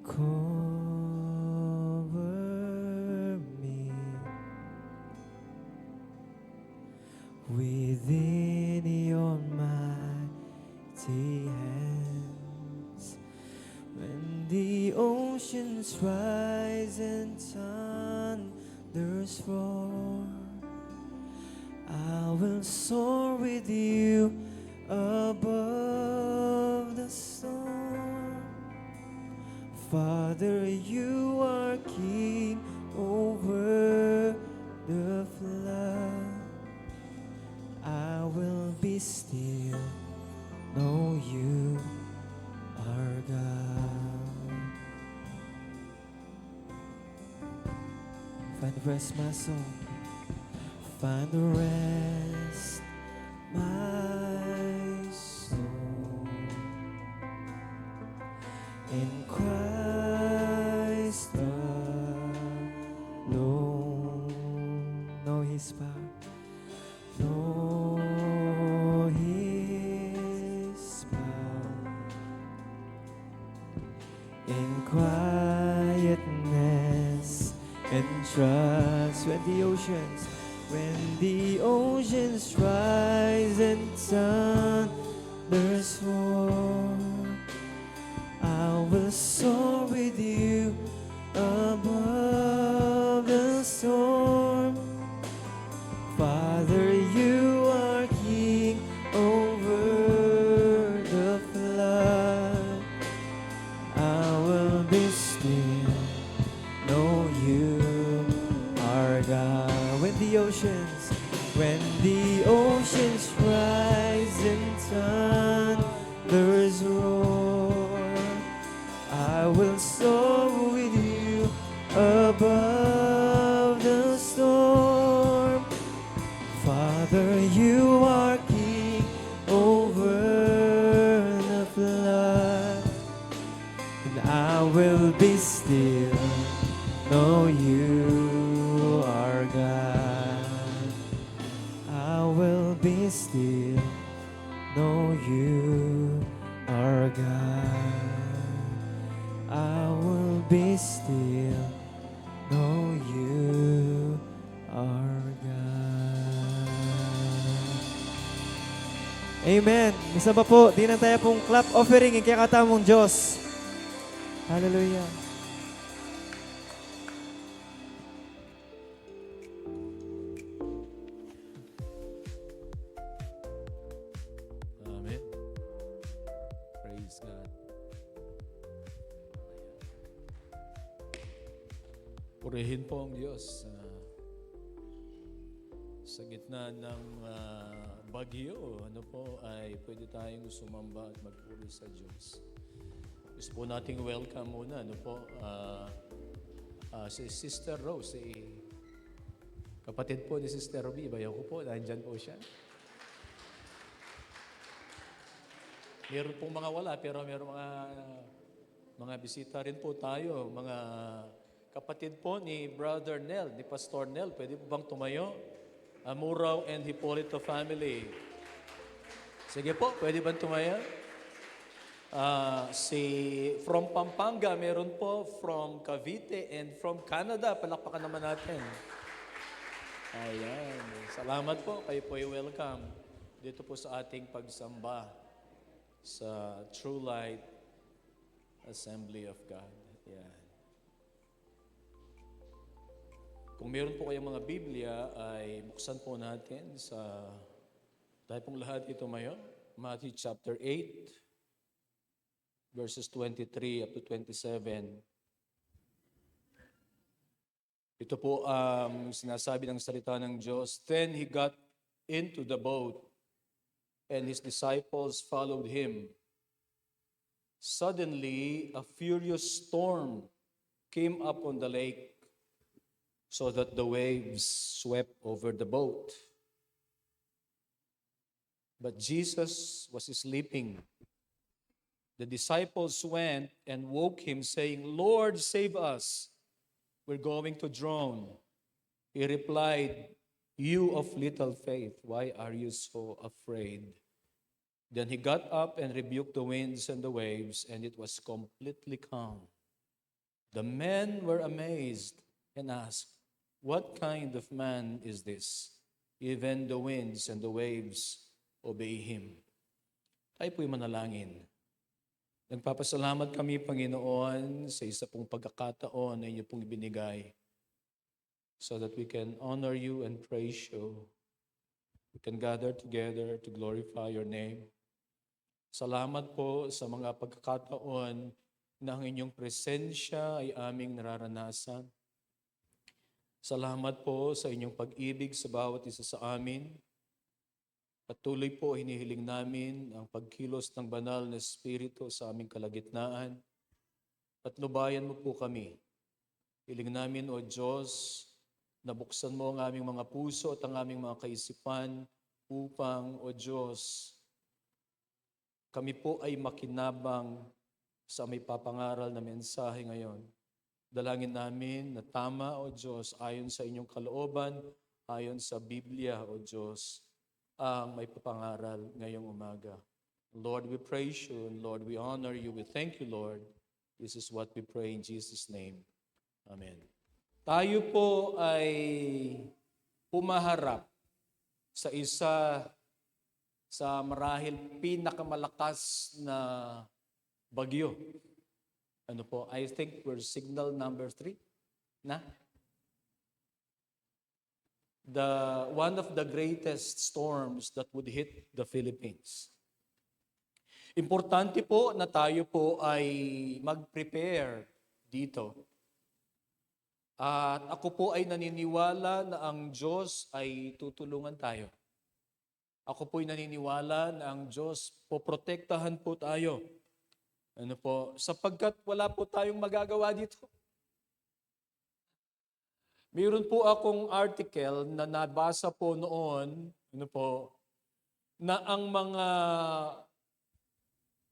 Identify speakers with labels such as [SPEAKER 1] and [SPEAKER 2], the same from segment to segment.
[SPEAKER 1] cover me within your mighty hands. When the oceans rise and thunders roar, I will soar with you above the storm. Father, you are king over the flood. I will be still, know you are God. Find rest, my soul. Find the rest, my soul, in Christ alone. Know His power, know His power, in quietness and trust. When the oceans rise and thunders roar, I will soar with you above the storm. Father, you are king over the flood. I will be still, know you are God. When the oceans rise and thunders roar, I will soar with you above the storm. Father, you are king over the flood, and I will be still, know you are God. I will be still, know you are God. I will be still, know you are God. Amen. Isa pa po, di na tayo pong clap offering ang kakatamong Diyos. Hallelujah.
[SPEAKER 2] Amen. Praise God. Purihin po ang Diyos sa gitna ng bagyo. Ano po ay pwede tayong sumamba at magpuri sa Diyos. Gusto po nating welcome muna. Ano po, si Sister Rose, kapatid po ni Sister Ruby. Bayaw ko po, nandyan po siya. Meron pong mga wala, pero meron mga bisita rin po tayo. Mga kapatid po ni Brother Nel, ni Pastor Nel. Pwede po bang tumayo? Amuraw and Hipolito family. Sige po, pwede bang tumayo? From Pampanga, meron po from Cavite and from Canada. Palakpakan naman natin. Ayan. Salamat po. Kayo po ay welcome dito po sa ating pagsamba sa True Light Assembly of God. Ayan. Kung meron po kayong mga Biblia, ay buksan po natin sa tayo pong lahat ito ngayon. Matthew chapter 8, verses 23 up to 27. Ito po ang sinasabi ng salita ng Diyos. Then he got into the boat, and his disciples followed him. Suddenly, a furious storm came up on the lake, so that the waves swept over the boat. But Jesus was sleeping. The disciples went and woke him, saying, Lord, save us. We're going to drown. He replied, You of little faith, why are you so afraid? Then he got up and rebuked the winds and the waves, and it was completely calm. The men were amazed and asked, "What kind of man is this? Even the winds and the waves obey him." Tayo po'y manalangin. Nagpapasalamat kami, Panginoon, sa isa pong pagkakataon na inyo pong ibinigay so that we can honor you and praise you. We can gather together to glorify your name. Salamat po sa mga pagkakataon na ang inyong presensya ay aming nararanasan. Salamat po sa inyong pag-ibig sa bawat isa sa amin. Patuloy po hinihiling namin ang pagkilos ng banal na Espiritu sa aming kalagitnaan. Patnubayan mo po kami. Hiling namin, O Diyos, na buksan mo ang aming mga puso at ang aming mga kaisipan upang, O Diyos, kami po ay makinabang sa may papangaral na mensahe ngayon. Dalangin namin na tama, O Diyos, ayon sa inyong kalooban, ayon sa Biblia, O Diyos, ang may papangaral ngayong umaga. Lord, we praise you, and Lord, we honor you. We thank you, Lord. This is what we pray in Jesus' name. Amen. Tayo po ay pumaharap sa isa sa marahil pinakamalakas na bagyo. Ano po? I think we're signal number 3 na? One of the greatest storms that would hit the Philippines. Importante po na tayo po ay mag-prepare dito. At ako po ay naniniwala na ang Diyos ay tutulungan tayo. Ako po ay naniniwala na ang Diyos poprotektahan po tayo. Ano po? Sapagkat wala po tayong magagawa dito. Mayroon po akong article na nabasa po noon, ano po, na ang mga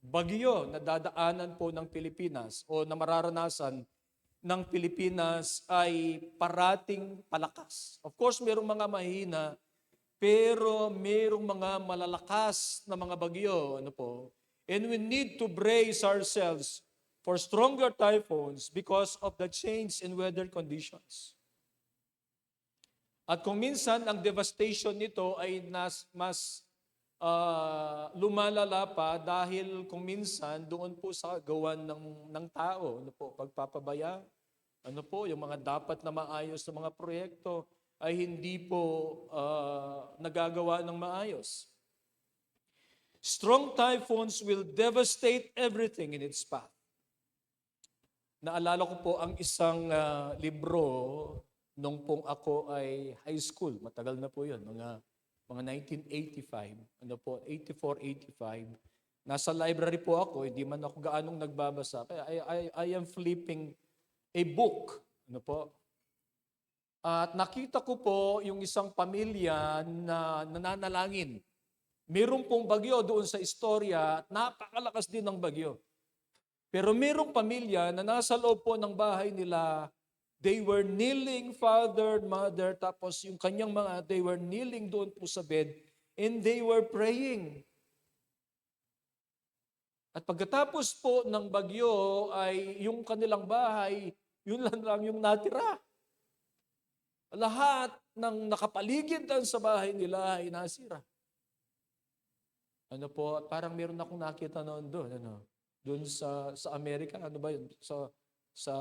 [SPEAKER 2] bagyo na dadaanan po ng Pilipinas o na mararanasan ng Pilipinas ay parating palakas. Of course, mayroong mga mahina, pero mayroong mga malalakas na mga bagyo, ano po. And we need to brace ourselves for stronger typhoons because of the change in weather conditions. At kung minsan, ang devastation nito ay mas lumalala pa dahil kung minsan doon po sa gawan ng tao, ano po, pagpapabaya, ano po, yung mga dapat na maayos na mga proyekto ay hindi po nagagawa ng maayos. Strong typhoons will devastate everything in its path. Naalala ko po ang isang libro nung pong ako ay high school. Matagal na po yun, mga 1985, ano po, 84, 85. Nasa library po ako, hindi man ako gaanong nagbabasa. Kaya I am flipping a book. Ano po? At nakita ko po yung isang pamilya na nananalangin. Meron pong bagyo doon sa istorya at napakalakas din ng bagyo. Pero merong pamilya na nasa loob po ng bahay nila. They were kneeling, father, mother, tapos yung kanyang they were kneeling doon po sa bed, and they were praying. At pagkatapos po ng bagyo, ay yung kanilang bahay, yun lang yung natira. Lahat ng nakapaligid sa bahay nila ay nasira. Ano po, parang meron akong nakita noon doon, doon sa Amerika, ano ba yun? Sa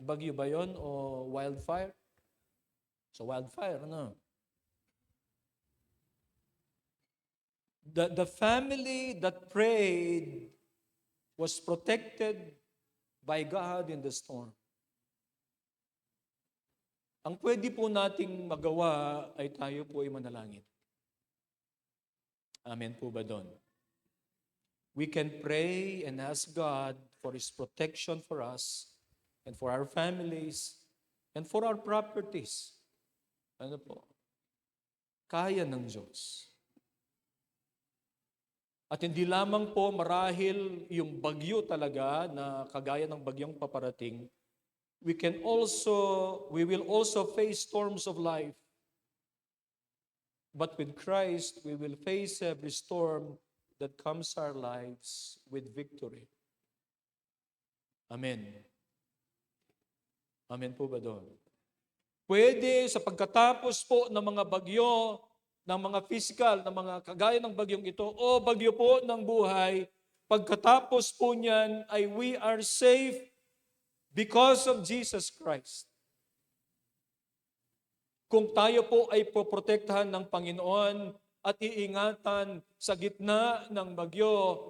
[SPEAKER 2] bagyo ba yun o wildfire? Sa wildfire, ano? The family that prayed was protected by God in the storm. Ang pwede po nating magawa ay tayo po ay manalangin. Amen po ba doon? We can pray and ask God for His protection for us and for our families and for our properties. Ano po? Kaya ng Diyos. At hindi lamang po marahil yung bagyo talaga na kagaya ng bagyong paparating, we will also face storms of life. But with Christ, we will face every storm that comes our lives with victory. Amen. Amen po ba doon? Pwede sa pagkatapos po ng mga bagyo, ng mga physical, ng mga kagaya ng bagyong ito, o bagyo po ng buhay, pagkatapos po niyan ay we are safe because of Jesus Christ. Kung tayo po ay poprotektahan ng Panginoon at iingatan sa gitna ng bagyo,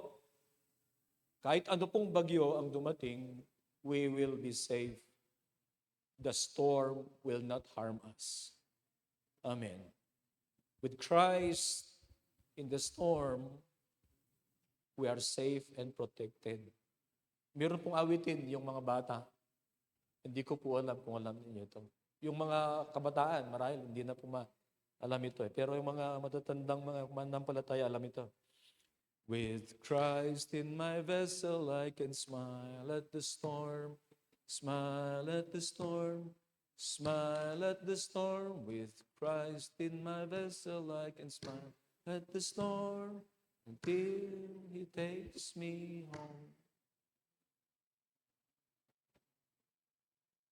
[SPEAKER 2] kahit ano pong bagyo ang dumating, we will be safe. The storm will not harm us. Amen. With Christ in the storm, we are safe and protected. Meron pong awitin yung mga bata. Hindi ko po alam kung alam niyo ito. Yung mga kabataan, marahil hindi na po alam ito. Pero yung mga matatandang mga manampalataya, alam ito. With Christ in my vessel, I can smile at the storm. Smile at the storm. Smile at the storm. With Christ in my vessel, I can smile at the storm until He takes me home.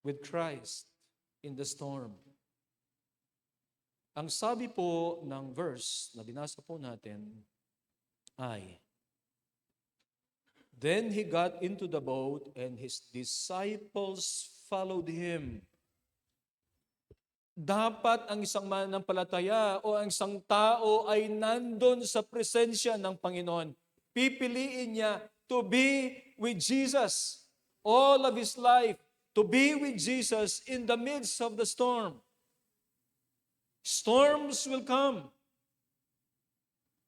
[SPEAKER 2] With Christ in the storm. Ang sabi po ng verse na binasa po natin ay, then he got into the boat and his disciples followed him. Dapat ang isang mananampalataya o ang isang tao ay nandun sa presensya ng Panginoon. Pipiliin niya to be with Jesus all of his life, to be with Jesus in the midst of the storm. Storms will come.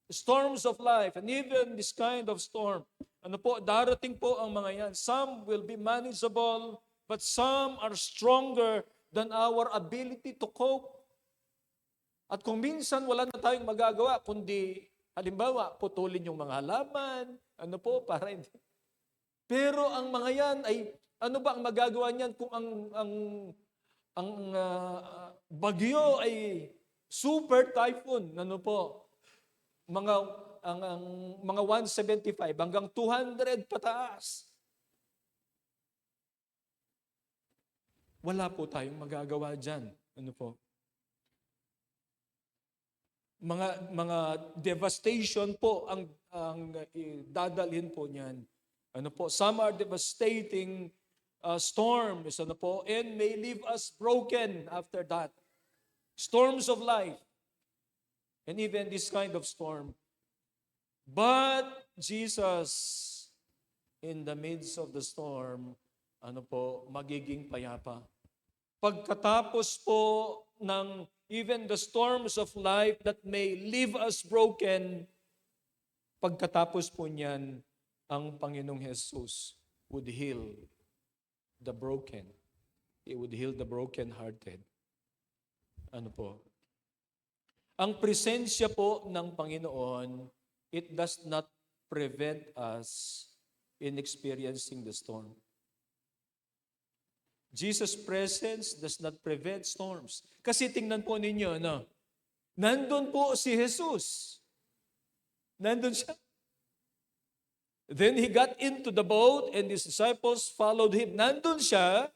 [SPEAKER 2] Storms of life, and even this kind of storm. Ano po, darating po ang mga yan. Some will be manageable, but some are stronger than our ability to cope. At kung minsan wala na tayong magagawa, kundi, halimbawa, putulin yung mga halaman, ano po, para hindi. Pero ang mga yan ay, ano ba ang magagawa niyan kung ang bagyo ay super typhoon, ano po, ang mga 175 hanggang 200 pataas. Wala po tayong magagawa diyan. Ano po? Mga devastation po ang dadalhin po niyan. Ano po? Some are devastating storms, ano po, and may leave us broken after that. Storms of life. And even this kind of storm. But Jesus, in the midst of the storm, ano po, magiging payapa. Pagkatapos po ng even the storms of life that may leave us broken, pagkatapos po niyan, ang Panginoong Jesus would heal the broken. He would heal the broken-hearted. Ano po? Ang presensya po ng Panginoon, it does not prevent us in experiencing the storm. Jesus' presence does not prevent storms. Kasi tingnan po ninyo, no? Nandun po si Jesus. Nandun siya. Then he got into the boat and his disciples followed him. Nandun siya,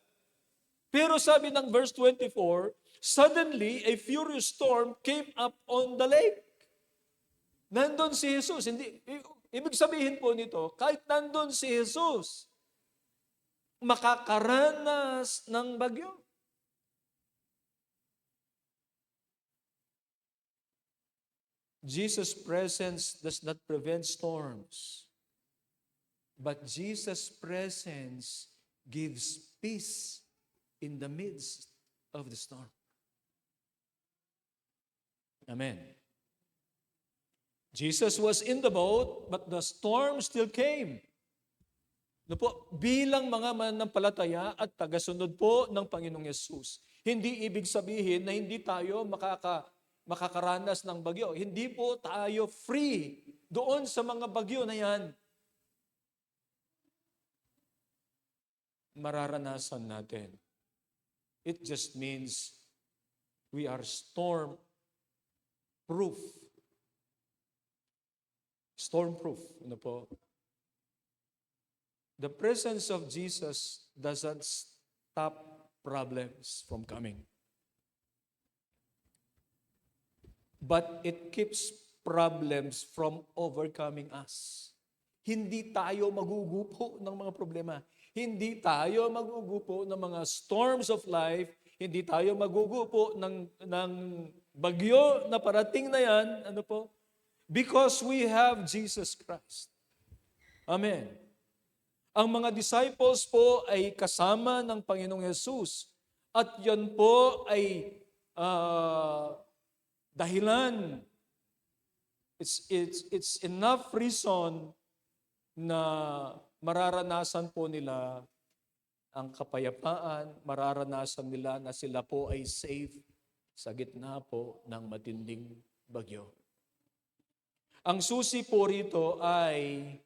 [SPEAKER 2] pero sabi ng verse 24, suddenly, a furious storm came up on the lake. Nandun si Jesus. Ibig sabihin po nito, kahit nandun si Jesus, makakaranas ng bagyo. Jesus' presence does not prevent storms, but Jesus' presence gives peace in the midst of the storm. Amen. Jesus was in the boat, but the storm still came. No po, bilang mga mananampalataya at tagasunod po ng Panginoong Yesus, hindi ibig sabihin na hindi tayo makakaranas ng bagyo. Hindi po tayo free doon sa mga bagyo na yan. Mararanasan natin. It just means we are storm-proof. Storm-proof. Ano po? The presence of Jesus doesn't stop problems from coming. But it keeps problems from overcoming us. Hindi tayo magugupo ng mga problema. Hindi tayo magugupo ng mga storms of life. Hindi tayo magugupo ng bagyo na parating na yan. Ano po? Because we have Jesus Christ. Amen. Ang mga disciples po ay kasama ng Panginoong Yesus. At yan po ay dahilan. It's enough reason na mararanasan po nila ang kapayapaan, mararanasan nila na sila po ay safe sa gitna po ng matinding bagyo. Ang susi po rito ay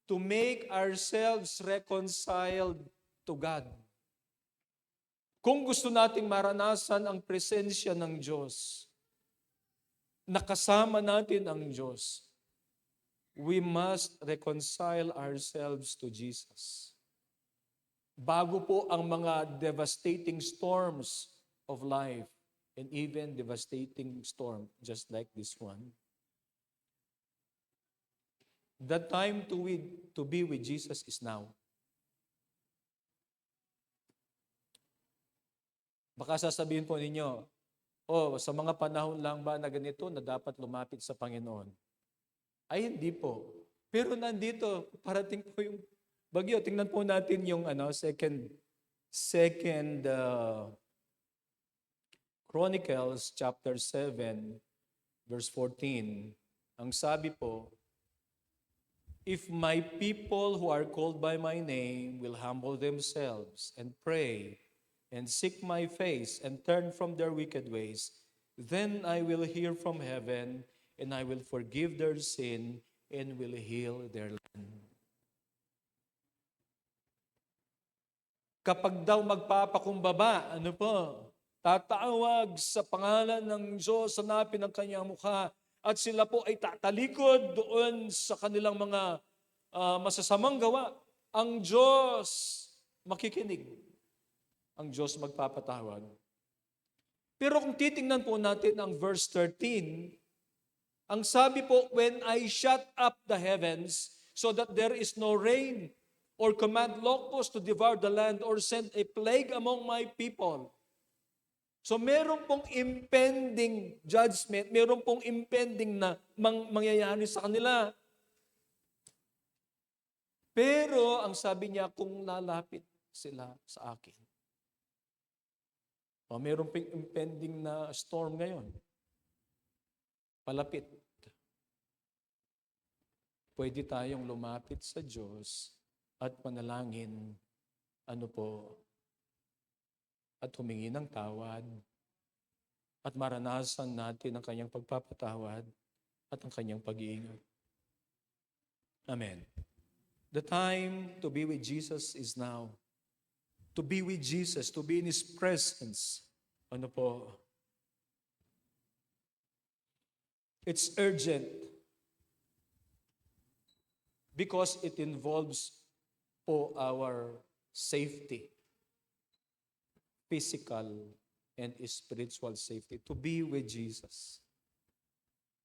[SPEAKER 2] to make ourselves reconciled to God. Kung gusto nating maranasan ang presensya ng Diyos, nakasama natin ang Diyos, we must reconcile ourselves to Jesus. Bago po ang mga devastating storms of life and even devastating storm just like this one. The time to be with Jesus is now. Baka sasabihin po ninyo, sa mga panahon lang ba na ganito na dapat lumapit sa Panginoon? Ay, hindi po. Pero nandito, parating po yung bagyo. Tingnan po natin yung second Chronicles chapter 7, verse 14. Ang sabi po, if my people who are called by my name will humble themselves and pray and seek my face and turn from their wicked ways, then I will hear from heaven and I will forgive their sin and will heal their land. Kapag daw magpapakumbaba, tatawag sa pangalan ng Diyos, hanapin ang kanyang mukha, at sila po ay tatalikod doon sa kanilang mga masasamang gawa, ang Diyos makikinig. Ang Diyos magpapatawad. Pero kung titingnan po natin ang verse 13, ang sabi po, when I shut up the heavens so that there is no rain, or command locusts to devour the land, or send a plague among my people. So meron pong impending judgment, meron pong impending na mangyayari sa kanila. Pero ang sabi niya, kung lalapit sila sa akin. Meron pong impending na storm ngayon. Palapit. Pwede tayong lumapit sa Diyos at manalangin, at humingi ng tawad, at maranasan natin ang kanyang pagpapatawad at ang kanyang pag-iingat. Amen. The time to be with Jesus is now. To be with Jesus, to be in His presence. It's urgent because it involves po our safety. Physical and spiritual safety, to be with Jesus.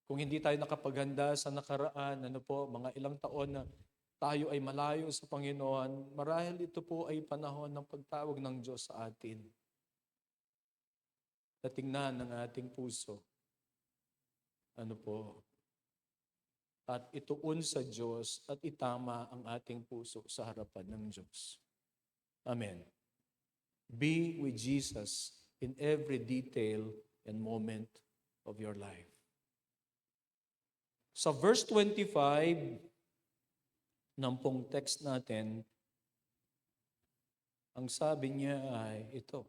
[SPEAKER 2] Kung hindi tayo nakapaghanda sa nakaraan, mga ilang taon na tayo ay malayo sa Panginoon, marahil ito po ay panahon ng pagtawag ng Diyos sa atin. Natingnan ng ating puso. At ituon sa Diyos at itama ang ating puso sa harapan ng Diyos. Amen. Be with Jesus in every detail and moment of your life. Sa verse 25 ng pong text natin, ang sabi niya ay ito.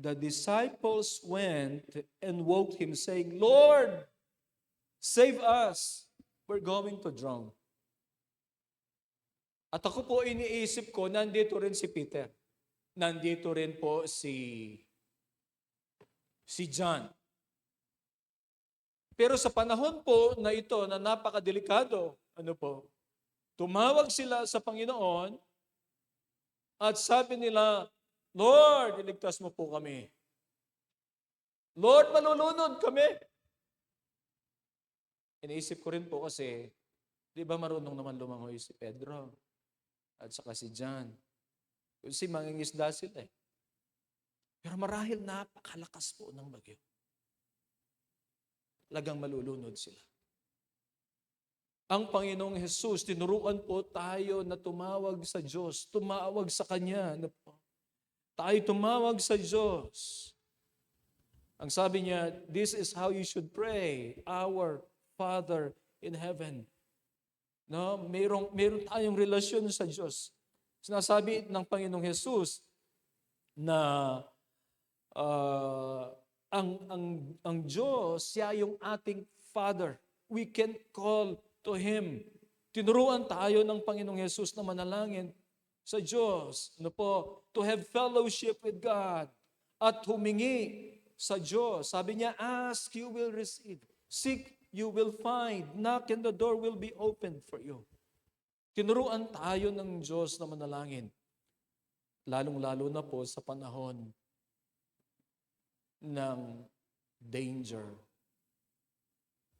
[SPEAKER 2] The disciples went and woke him, saying, Lord, save us. We're going to drown. At ako po iniisip ko, nandito rin si Peter. Nandito rin po si John. Pero sa panahon po na ito na napakadelikado, tumawag sila sa Panginoon at sabi nila, Lord, iligtas mo po kami. Lord, malulunod kami. Iniisip ko rin po kasi, di ba marunong naman lumangoy si Pedro at saka si John. Kasi mangingisda sila eh. Pero marahil napakalakas po ng bagyo. Lagang malulunod sila. Ang Panginoong Hesus, tinuruan po tayo na tumawag sa Diyos, tumawag sa Kanya. Tayo tumawag sa Diyos. Ang sabi niya, this is how you should pray, our Father in heaven. No, meron tayong relasyon sa Diyos. Sinasabi ng Panginoong Hesus na ang Diyos, siya yung ating Father. We can call to Him. Tinuruan tayo ng Panginoong Hesus na manalangin sa Diyos. To have fellowship with God at humingi sa Diyos. Sabi niya, ask, you will receive. Seek, you will find. Knock and the door will be opened for you. Tinuruan tayo ng Diyos na manalangin. Lalong-lalo na po sa panahon ng danger.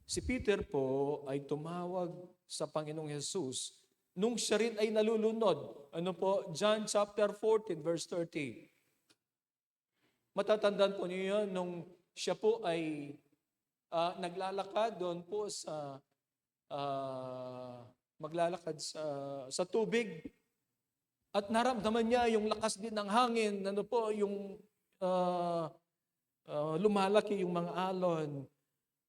[SPEAKER 2] Si Peter po ay tumawag sa Panginoong Hesus nung siya rin ay nalulunod. John chapter 14 verse 30. Matatandaan po niyo yun, nung siya po ay naglalakad doon po sa maglalakad sa tubig at naramdaman niya yung lakas din ng hangin, yung lumalaki yung mga alon.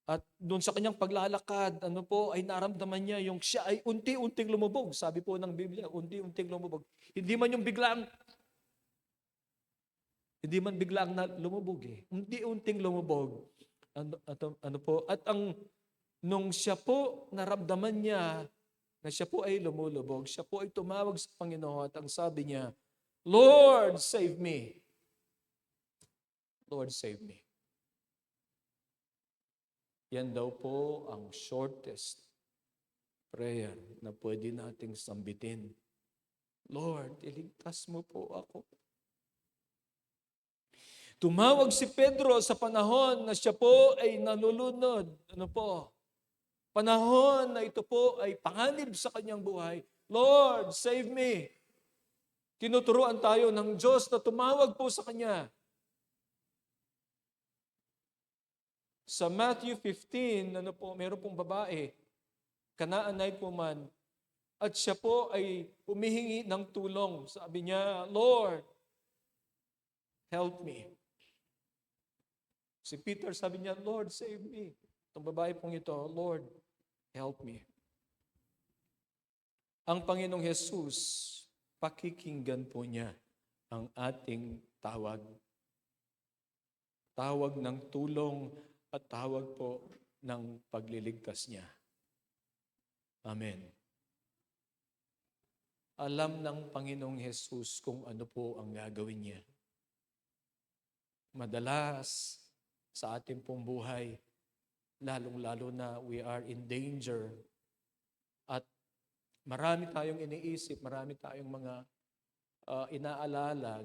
[SPEAKER 2] At doon sa kanyang paglalakad, ay naramdaman niya yung siya ay unti-unting lumubog. Sabi po ng Biblia, unti-unting lumubog. Hindi man biglang na lumubog eh. Unti-unting lumubog. At nung siya po naramdaman niya na siya po ay lumulubog, siya po ay tumawag sa Panginoon at ang sabi niya, Lord, save me. Lord, save me. Yan daw po ang shortest prayer na pwede nating sambitin. Lord, iligtas mo po ako. Tumawag si Pedro sa panahon na siya po ay nalulunod. Panahon na ito po ay panganib sa kanyang buhay. Lord, save me. Tinuturuan tayo ng Diyos na tumawag po sa Kanya. Sa Matthew 15, meron pong babae, Canaanite woman, at siya po ay humihingi ng tulong. Sabi niya, Lord, help me. Si Peter sabi niya, Lord, save me. Itong babae pong ito, Lord, help me. Ang Panginoong Hesus, pakikinggan po niya ang ating tawag. Tawag ng tulong at tawag po ng pagliligtas niya. Amen. Alam ng Panginoong Hesus kung ano po ang gagawin niya. Madalas sa ating pong buhay, lalong-lalo na we are in danger at marami tayong iniisip, marami tayong mga inaalala,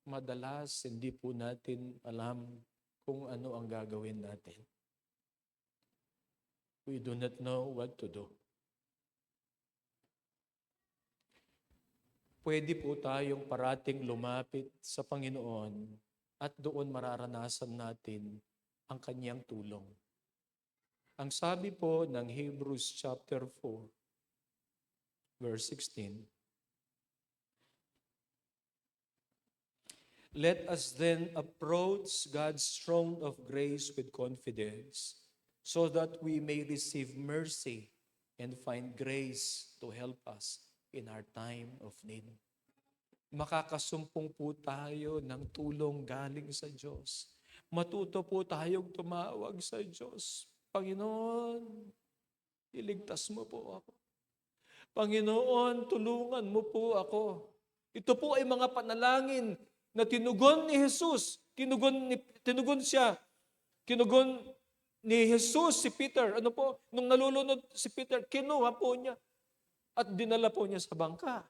[SPEAKER 2] madalas hindi po natin alam kung ano ang gagawin natin. We do not know what to do. Pwede po tayong parating lumapit sa Panginoon at doon mararanasan natin ang Kanyang tulong. Ang sabi po ng Hebrews chapter 4, verse 16, let us then approach God's throne of grace with confidence so that we may receive mercy and find grace to help us in our time of need. Makakasumpong po tayo ng tulong galing sa Diyos. Matuto po tayong tumawag sa Diyos. Panginoon, iligtas mo po ako. Panginoon, tulungan mo po ako. Ito po ay mga panalangin na tinugon ni Jesus. Tinugon ni Jesus si Peter. Ano po? Nung nalulunod si Peter, kinuha po niya at dinala po niya sa bangka.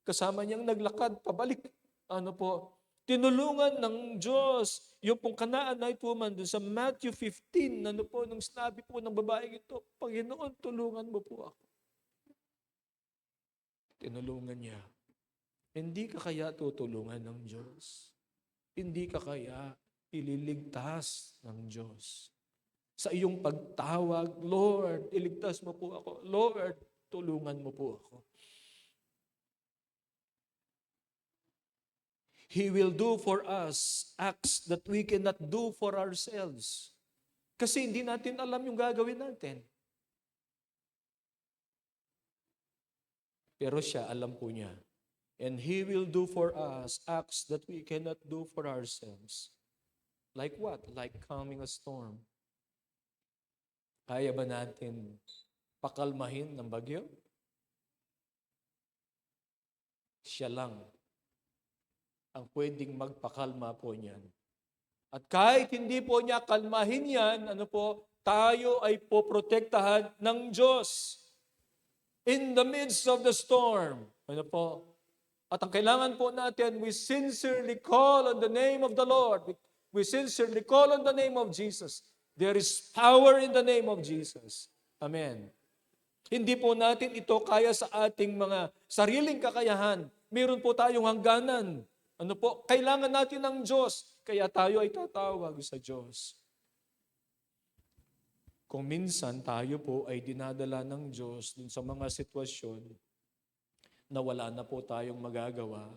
[SPEAKER 2] Kasama niyang naglakad pabalik. Ano po? Tinulungan ng Diyos yung pong Canaanite woman doon sa Matthew 15. Ano po? Nung sinabi po ng babaeng ito, Panginoon, tulungan mo po ako. Tinulungan niya. Hindi ka kaya tutulungan ng Diyos? Hindi ka kaya ililigtas ng Diyos? Sa iyong pagtawag, Lord, iligtas mo po ako. Lord, tulungan mo po ako. He will do for us acts that we cannot do for ourselves. Kasi hindi natin alam yung gagawin natin. Pero siya, alam po niya. And He will do for us acts that we cannot do for ourselves. Like what? Like calming a storm. Kaya ba natin pakalmahin ng bagyo? Siya lang ang pwedeng magpakalma po niyan. At kahit hindi po niya kalmahin yan, ano po, tayo ay poprotektahan ng Diyos in the midst of the storm. Ano po? At ang kailangan po natin, we sincerely call on the name of the Lord. We sincerely call on the name of Jesus. There is power in the name of Jesus. Amen. Hindi po natin ito kaya sa ating mga sariling kakayahan. Meron po tayong hangganan. Ano po? Kailangan natin ng Diyos. Kaya tayo ay tatawag sa Diyos. Kung minsan tayo po ay dinadala ng Diyos dun sa mga sitwasyon na wala na po tayong magagawa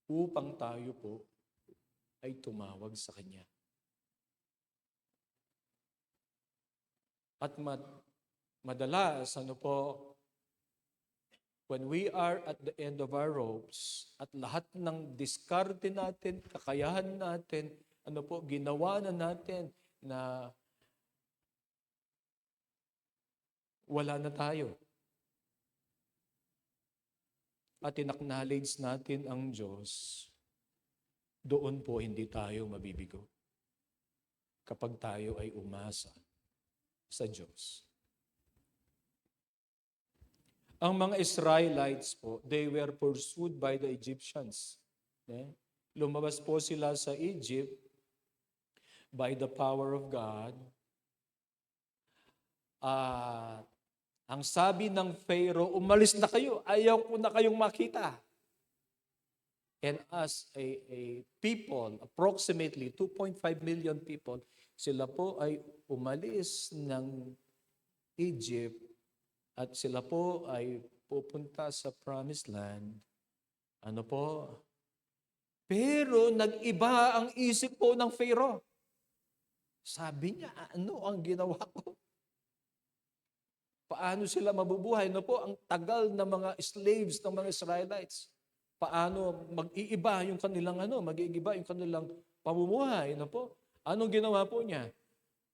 [SPEAKER 2] upang tayo po ay tumawag sa Kanya. At madalas, ano po, when we are at the end of our ropes, at lahat ng diskarte natin, kakayahan natin, ano po, ginawa na natin na wala na tayo. At in-acknowledge natin ang Diyos, doon po hindi tayo mabibigo. Kapag tayo ay umasa sa Diyos. Ang mga Israelites po, they were pursued by the Egyptians. Lumabas po sila sa Egypt by the power of God. Ang sabi ng Pharaoh, umalis na kayo, ayaw ko na kayong makita. And as a people, approximately 2.5 million people, sila po ay umalis ng Egypt at sila po ay pupunta sa Promised Land. Ano po? Pero nag-iba ang isip po ng Pharaoh. Sabi niya, ano ang ginawa ko? Paano sila mabubuhay? Ano po? Ang tagal ng mga slaves ng mga Israelites. Paano mag-iiba yung kanilang mag-iiba yung kanilang pamumuhay? Ano po? Anong ginawa po niya?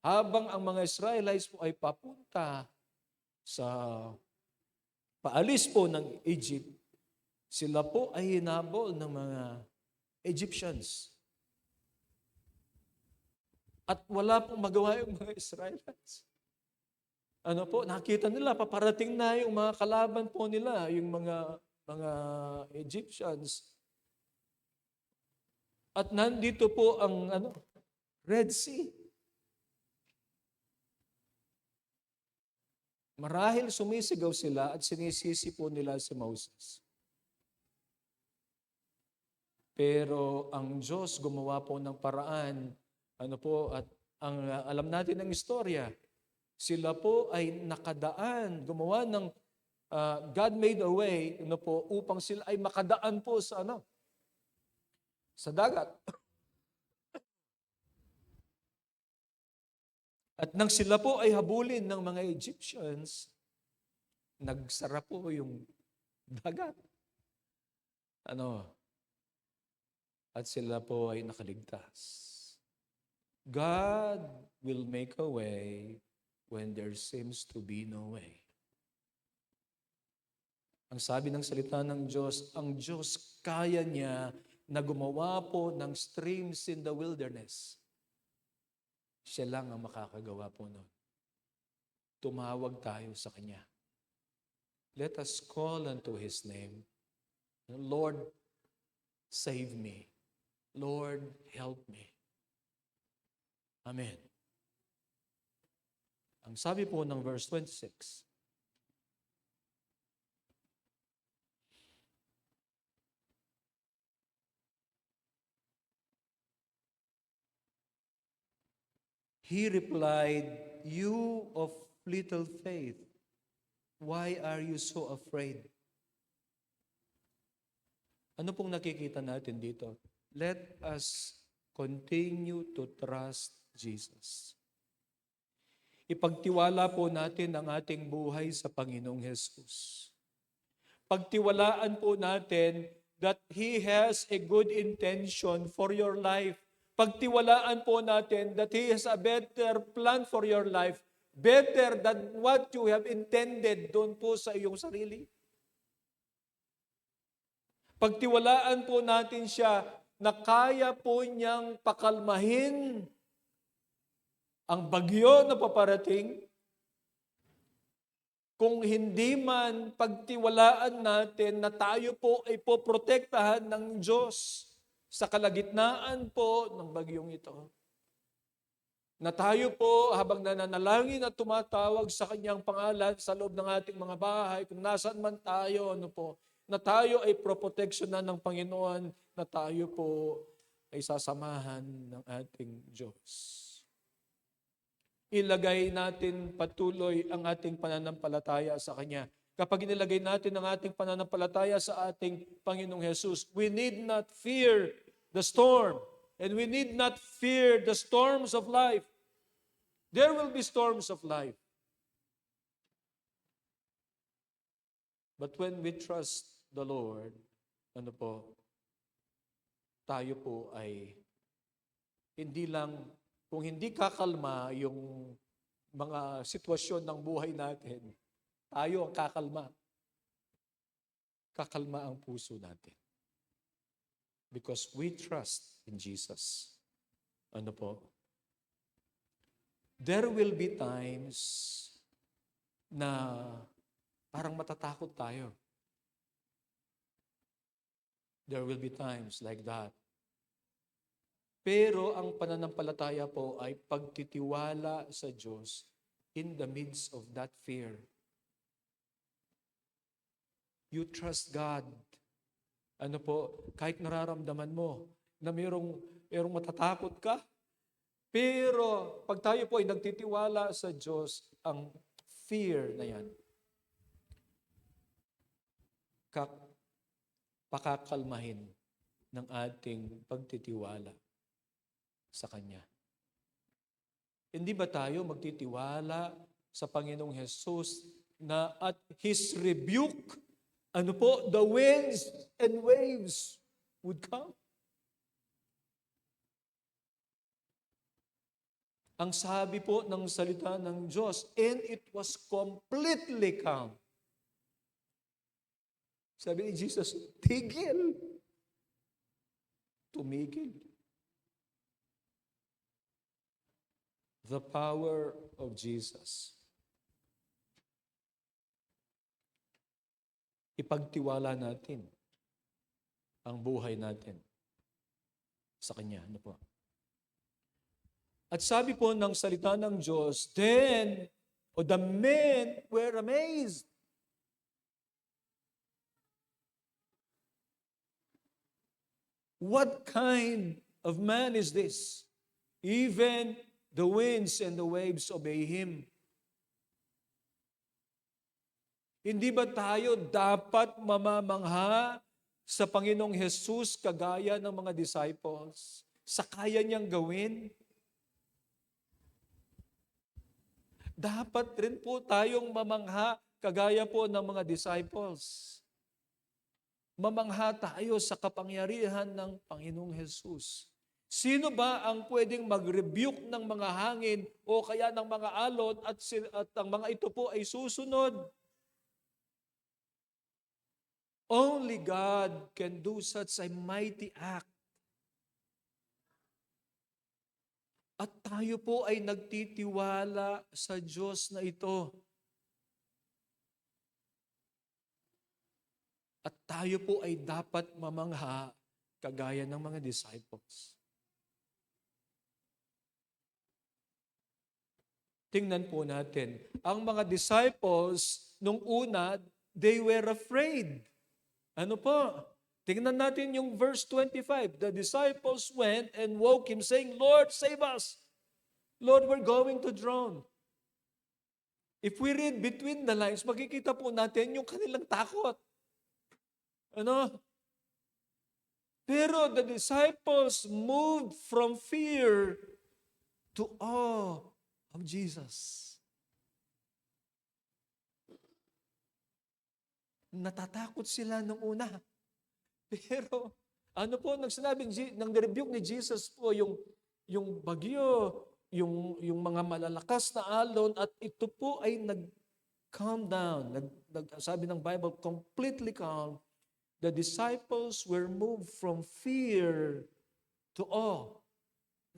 [SPEAKER 2] Habang ang mga Israelites po ay papunta sa paalis po ng Egypt, sila po ay hinabol ng mga Egyptians. At wala pong magawa yung mga Israelites. Ano po, nakita nila, paparating na yung mga kalaban po nila, yung mga Egyptians. At nandito po ang Red Sea. Marahil sumisigaw sila at sinisisi po nila si Moses. Pero ang Diyos gumawa po ng paraan, at ang alam natin ng istorya, sila po ay nakadaan, gumawa ng God made a way, upang sila ay makadaan po sa sa dagat. At nang sila po ay habulin ng mga Egyptians, nagsara po yung dagat. At sila po ay nakaligtas. God will make a way when there seems to be no way. Ang sabi ng salita ng Diyos, ang Diyos kaya niya na gumawa po ng streams in the wilderness. Siya lang ang makakagawa po nun. Tumawag tayo sa Kanya. Let us call unto His name. Lord, save me. Lord, help me. Amen. Ang sabi po ng verse 26, He replied, "You of little faith, why are you so afraid?" Ano pong nakikita natin dito? Let us continue to trust Jesus. Ipagtiwala po natin ang ating buhay sa Panginoong Jesus. Pagtiwalaan po natin that He has a good intention for your life. Pagtiwalaan po natin that He has a better plan for your life, better than what you have intended doon po sa iyong sarili. Pagtiwalaan po natin siya na kaya po niyang pakalmahin ang bagyo na paparating. Kung hindi man pagtiwalaan natin na tayo po ay poprotektahan ng Diyos sa kalagitnaan po ng bagyong ito. Na tayo po habang nananalangin at tumatawag sa Kanyang pangalan sa loob ng ating mga bahay, kung nasaan man tayo, na tayo ay proproteksyonan ng Panginoon, na tayo po ay sasamahan ng ating Diyos. Ilagay natin patuloy ang ating pananampalataya sa Kanya. Kapag inilagay natin ang ating pananampalataya sa ating Panginoong Jesus, we need not fear the storm, and we need not fear the storms of life. There will be storms of life. But when we trust the Lord, tayo po ay hindi lang, kung hindi kakalma yung mga sitwasyon ng buhay natin, tayo ang kakalma. Kakalma ang puso natin. Because we trust in Jesus. There will be times na parang matatakot tayo. There will be times like that. Pero ang pananampalataya po ay pagtitiwala sa Diyos in the midst of that fear. You trust God. Kahit nararamdaman mo na mayroong matatakot ka, pero pag tayo po ay nagtitiwala sa Diyos, ang fear na yan, pakakalmahin ng ating pagtitiwala sa Kanya. Hindi ba tayo magtitiwala sa Panginoong Jesus na at His rebuke, the winds and waves would come? Ang sabi po ng salita ng Diyos, and it was completely calm. Sabi ni Jesus, tigil. Tumigil. The power of Jesus. Ipagtiwala natin ang buhay natin sa Kanya. At sabi po ng salita ng Diyos, then, the men were amazed. What kind of man is this? Even the winds and the waves obey Him. Hindi ba tayo dapat mamamangha sa Panginoong Jesus kagaya ng mga disciples? Sa kaya niyang gawin? Dapat rin po tayong mamangha kagaya po ng mga disciples. Mamangha tayo sa kapangyarihan ng Panginoong Jesus. Sino ba ang pwedeng mag-rebuke ng mga hangin o kaya ng mga alon at ang mga ito po ay susunod? Only God can do such a mighty act. At tayo po ay nagtitiwala sa Diyos na ito. At tayo po ay dapat mamangha kagaya ng mga disciples. Tingnan po natin. Ang mga disciples, nung una, they were afraid. Ano po? Tingnan natin yung verse 25. The disciples went and woke him saying, Lord, save us. Lord, we're going to drown. If we read between the lines, makikita po natin yung kanilang takot. Ano? Pero the disciples moved from fear to awe of Jesus. Natatakot sila nung una. Pero ano po nagsabi ng rebuke ni Jesus po yung bagyo, yung mga malalakas na alon at ito po ay nag-calm down. Sabi ng Bible, completely calm. The disciples were moved from fear to awe.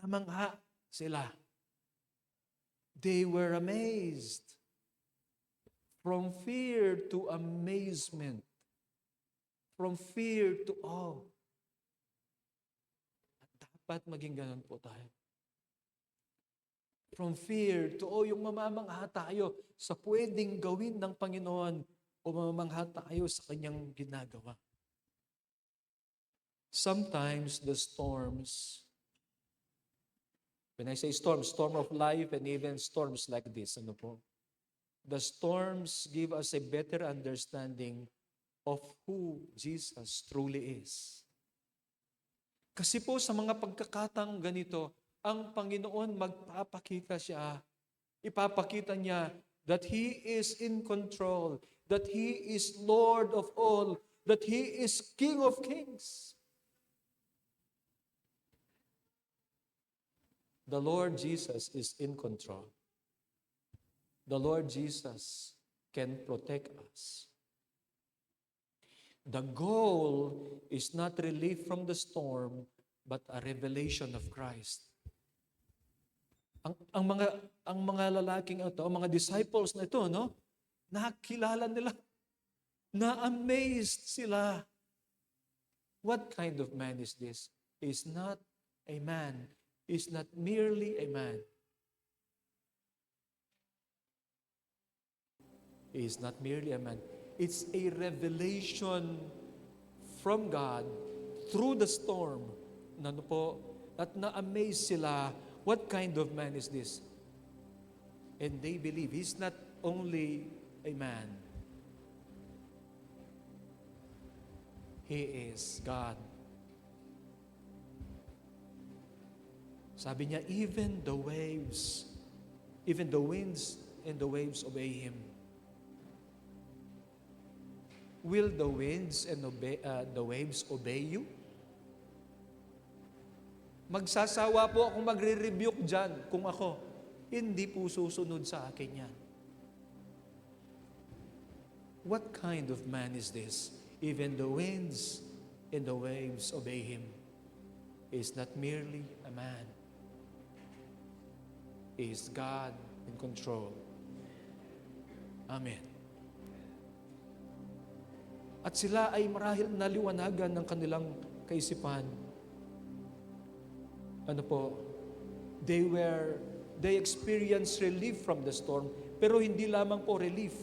[SPEAKER 2] Namangha sila. They were amazed. From fear to amazement. From fear to awe. At dapat maging ganun po tayo. From fear to awe, yung mamamangha tayo sa pwedeng gawin ng Panginoon o mamamangha tayo sa Kanyang ginagawa. Sometimes the storms, when I say storm of life and even storms like this, ano po? The storms give us a better understanding of who Jesus truly is. Kasi po sa mga pagkakataong ganito, ang Panginoon magpapakita siya, ipapakita niya that He is in control, that He is Lord of all, that He is King of kings. The Lord Jesus is in control. The Lord Jesus can protect us. The goal is not relief from the storm, but a revelation of Christ. Ang mga lalaking ito, ang mga disciples na ito, no? Nakilala nila. Na-amazed sila. What kind of man is this? He is not a man. He is not merely a man. He is not merely a man. It's a revelation from God through the storm. Ano po? At na-amaze sila, what kind of man is this? And they believe he's not only a man. He is God. Sabi niya, even the winds and the waves obey Him. Will the winds and the waves obey you? Magsasawa po akong magre-rebuke dyan kung ako. Hindi po susunod sa akin yan. What kind of man is this? Even the winds and the waves obey Him. He is not merely a man. He is God in control. Amen. At sila ay marahil naliwanagan ng kanilang kaisipan. Ano po? They experienced relief from the storm, pero hindi lamang po relief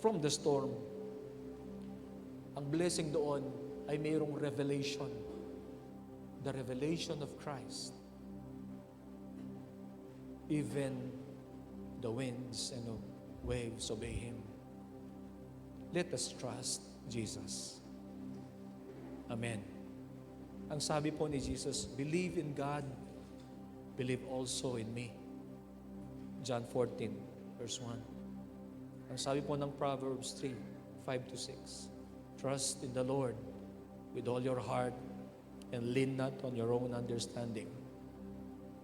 [SPEAKER 2] from the storm. Ang blessing doon ay mayroong revelation. The revelation of Christ. Even the winds and the waves obey Him. Let us trust Jesus. Amen. Ang sabi po ni Jesus, believe in God, believe also in me. John 14, verse 1. Ang sabi po ng Proverbs 3, 5-6. Trust in the Lord with all your heart and lean not on your own understanding.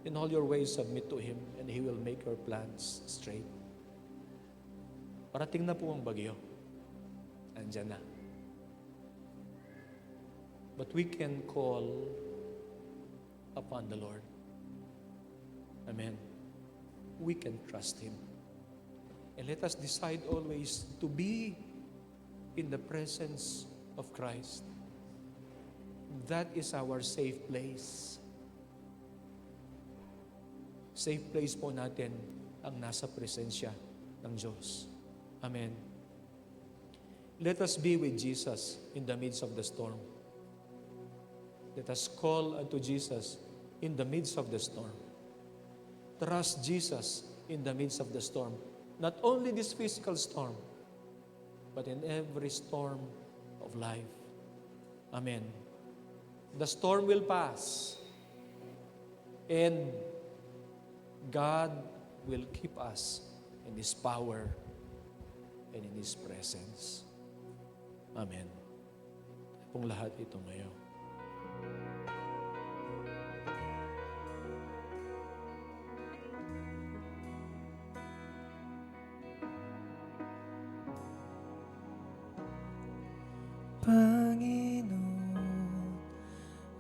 [SPEAKER 2] In all your ways submit to Him and He will make your plans straight. Parating na po ang bagyo. Andyan na. But we can call upon the Lord. Amen. Amen. We can trust Him. And let us decide always to be in the presence of Christ. That is our safe place. Safe place po natin ang nasa presensya ng Diyos. Amen. Let us be with Jesus in the midst of the storm. Let us call unto Jesus in the midst of the storm. Trust Jesus in the midst of the storm. Not only this physical storm, but in every storm of life. Amen. The storm will pass, and God will keep us in His power and in His presence. Amen. Pong lahat ito ngayon.
[SPEAKER 1] Panginoon,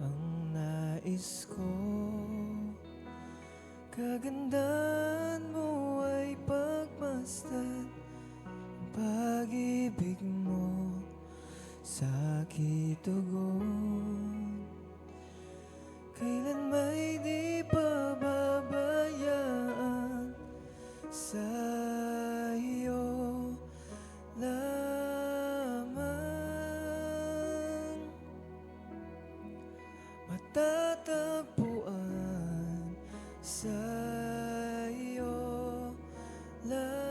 [SPEAKER 1] ang nais ko, kagandahan mo ay pagmasdan, ang pag-ibig mo sa aking tugon. Kailan may di pababayaan sa iyo lamang matatagpuan sa iyo lamang.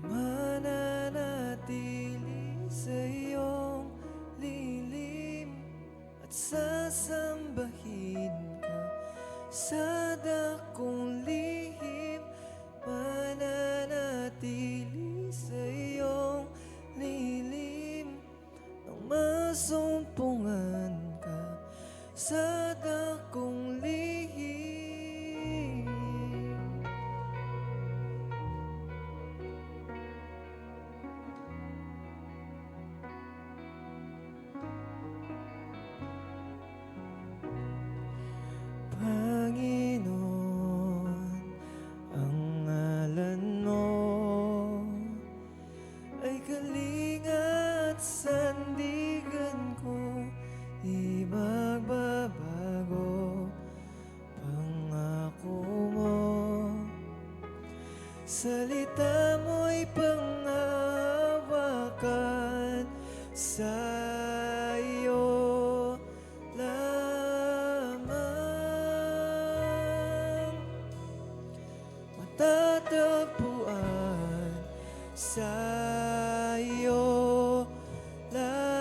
[SPEAKER 1] Mananatili sa iyong lilim at sasambahin ka sa dakong lihim. Mananatili sa iyong lilim nang masumpungan ka sa dakong lihim. Panginoon, ang ngalan mo ay kalinga at sandigan ko, di magbabago pangako mo. Salita mo'y panghawakan sa iyo lamang matatagpuan sa iyo lamang.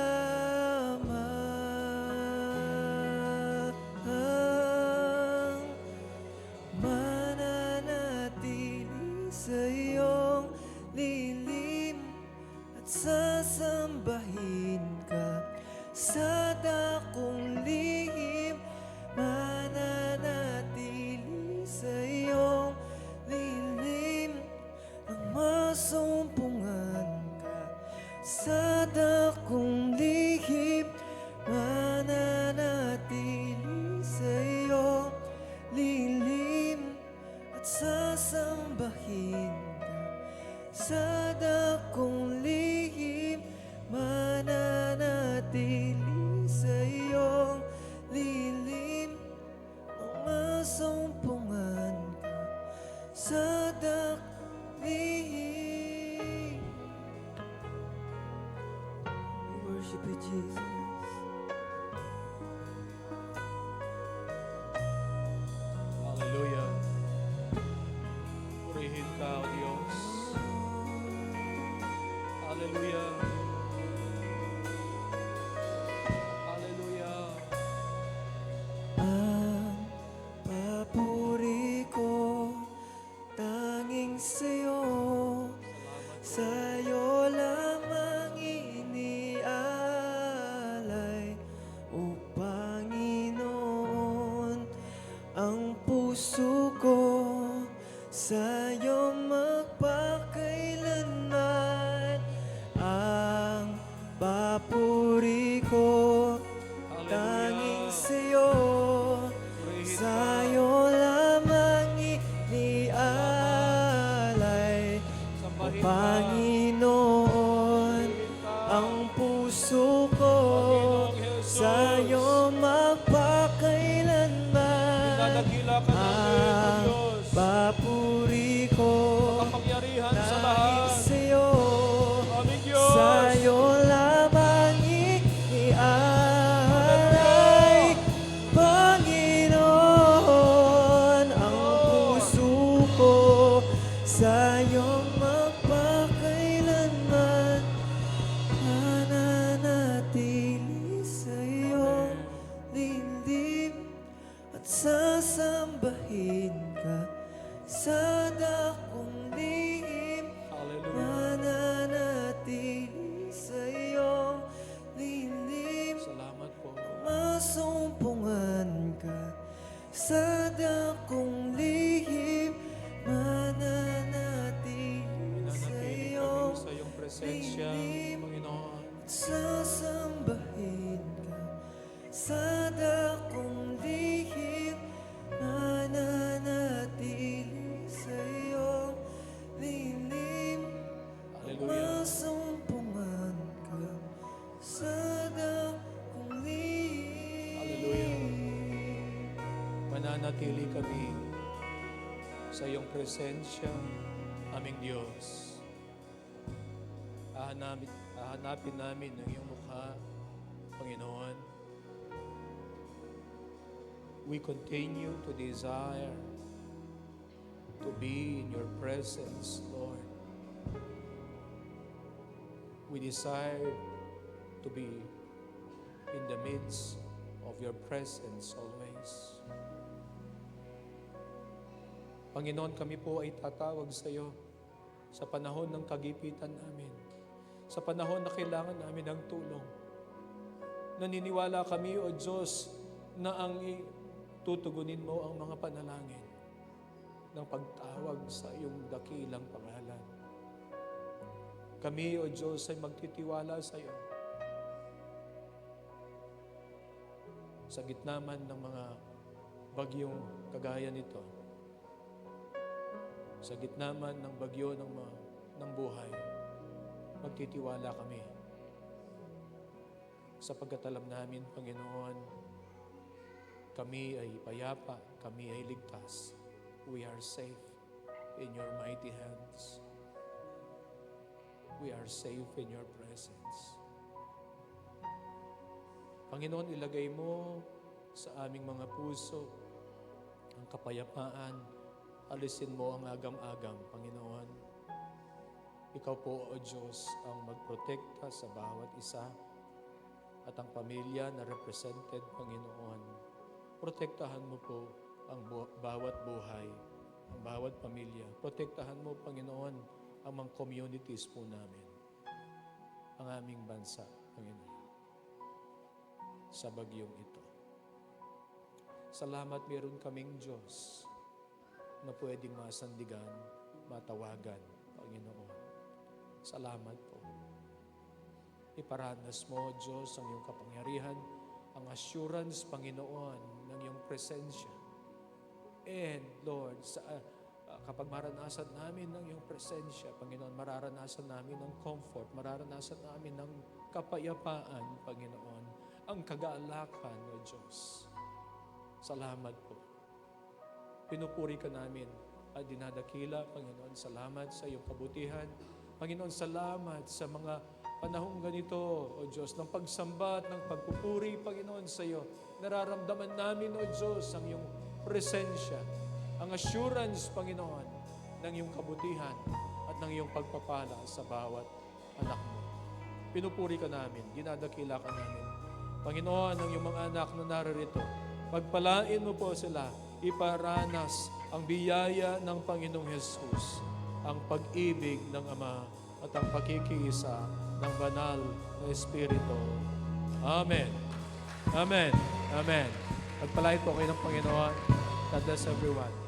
[SPEAKER 1] Mananatili sa iyong lilim at sasambahin ka sa dakong lihim. Mananatili sa iyong lilim nang masumpungan ka sa dakong lihim. Mananatili sa iyong lilim at sasambahin ka sa dakong lihim. Mananatili sa iyong masumpungan ka sa dakong lihim, mananatili sa
[SPEAKER 2] Nanatili
[SPEAKER 1] iyong
[SPEAKER 2] kami sa iyong presensya, Panginoon.
[SPEAKER 1] sasambahin ka sa dakong lihim, mananatili sa iyong lilim.
[SPEAKER 2] Hallelujah.
[SPEAKER 1] Masumpungan ka sa dakong lihim.
[SPEAKER 2] Hallelujah. Mananatili kami sa iyong presensya, aming Diyos. Hahanapin namin ang iyong mukha, Panginoon. We continue to desire to be in your presence, Lord. We desire to be in the midst of your presence always. Panginoon, kami po ay tatawag sa iyo sa panahon ng kagipitan namin, sa panahon na kailangan namin ng tulong. Naniniwala kami, O Diyos, na ang tutugunin mo ang mga panalangin ng pagtawag sa iyong dakilang pangalan. Kami, O Diyos, ay magtitiwala sa iyo. Sa gitna man ng mga bagyong kagaya nito, sa gitna man ng bagyo ng buhay, magtitiwala kami. Sapagkat alam namin, Panginoon, kami ay payapa, kami ay ligtas. We are safe in your mighty hands. We are safe in your presence. Panginoon, ilagay mo sa aming mga puso ang kapayapaan. Alisin mo ang agam-agam, Panginoon. Ikaw po, O Diyos, ang magprotekta sa bawat isa at ang pamilya na represented, Panginoon. Protektahan mo po ang bawat buhay, ang bawat pamilya. Protektahan mo, Panginoon, ang mga communities po namin, ang aming bansa, Panginoon, sa bagyong ito. Salamat, meron kaming Diyos na pwedeng masandigan, matawagan, Panginoon. Salamat po. Iparanas mo, Diyos, ang iyong kapangyarihan, ang assurance, Panginoon, ng iyong presensya. And, Lord, kapag maranasan namin ng iyong presensya, Panginoon, mararanasan namin ng comfort, mararanasan namin ng kapayapaan, Panginoon, ang kagaalakan, O Diyos. Salamat po. Pinupuri ka namin at dinadakila, Panginoon. Salamat sa iyong kabutihan. Panginoon, salamat sa mga panahong ganito, O Diyos, ng pagsamba at ng pagpupuri, Panginoon, sa iyo. Nararamdaman namin, O Diyos, ang iyong presensya, ang assurance, Panginoon, ng iyong kabutihan at ng iyong pagpapala sa bawat anak mo. Pinupuri ka namin, dinadakila ka namin. Panginoon, ang iyong mga anak na naririto, pagpalain mo po sila, iparanas ang biyaya ng Panginoong Jesus, ang pag-ibig ng Ama at ang pakikiisa ng banal na Espiritu. Amen. Amen. Amen. Pagpalain po kayo ng Panginoon. God bless everyone.